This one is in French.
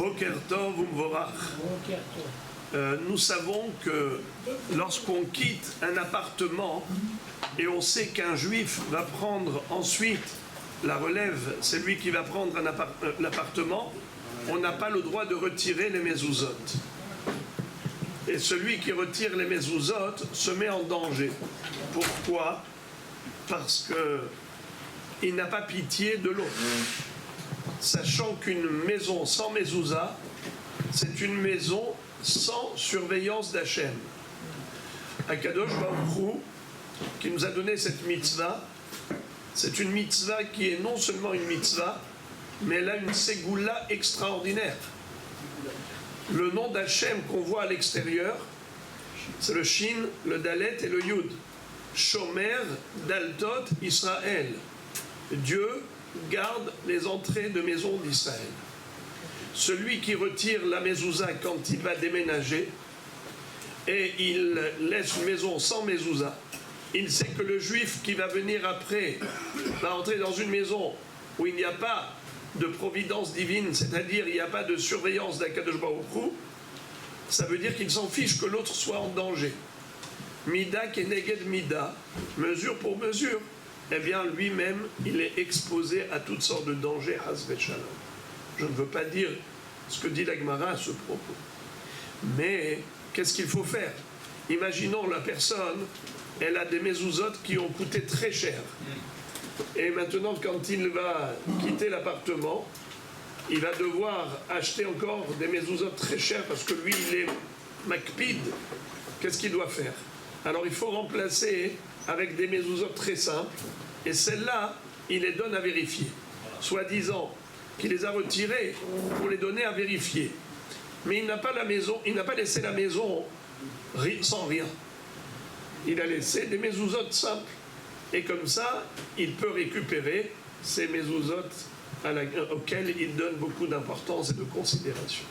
Boker Tov Umvorach. Nous savons que lorsqu'on quitte un appartement et on sait qu'un juif va prendre ensuite la relève, c'est lui qui va prendre l'appartement, on n'a pas le droit de retirer les mezuzot. Et celui qui retire les mezuzot se met en danger. Pourquoi? Parce qu'il n'a pas pitié de l'autre. Sachant qu'une maison sans mezouza, c'est une maison sans surveillance d'Hachem. Akadosh Baruch Hu, qui nous a donné cette mitzvah, c'est une mitzvah qui est non seulement une mitzvah, mais elle a une ségoula extraordinaire. Le nom d'Hachem qu'on voit à l'extérieur, c'est le Shin, le Dalet et le Yud. Shomer, Daltot, Israël. Dieu garde les entrées de maison d'Israël. Celui qui retire la mezouza quand il va déménager et il laisse une maison sans mezouza, il sait que le juif qui va venir après va entrer dans une maison où il n'y a pas de providence divine, c'est-à-dire il n'y a pas de surveillance d'Akadosh Baruch Hu, ça veut dire qu'il s'en fiche que l'autre soit en danger. Mida keneged mida, mesure pour mesure, eh bien lui-même il est exposé à toutes sortes de dangers, Hasvet Shalom. Je ne veux pas dire ce que dit la Gemara à ce propos. Mais qu'est-ce qu'il faut faire? Imaginons la personne, elle a des mezuzot qui ont coûté très cher. Et maintenant, quand il va quitter l'appartement, il va devoir acheter encore des mezuzot très chers parce que lui, il est makpid. Qu'est-ce qu'il doit faire? Alors, il faut remplacer avec des mezuzot très simples. Et celles-là, il les donne à vérifier. Soi-disant qu'il les a retirées pour les donner à vérifier. Mais il n'a pas la maison, il n'a pas laissé la maison sans rien. Il a laissé des mezuzot simples. Et comme ça, il peut récupérer ces mezuzot auxquels il donne beaucoup d'importance et de considération.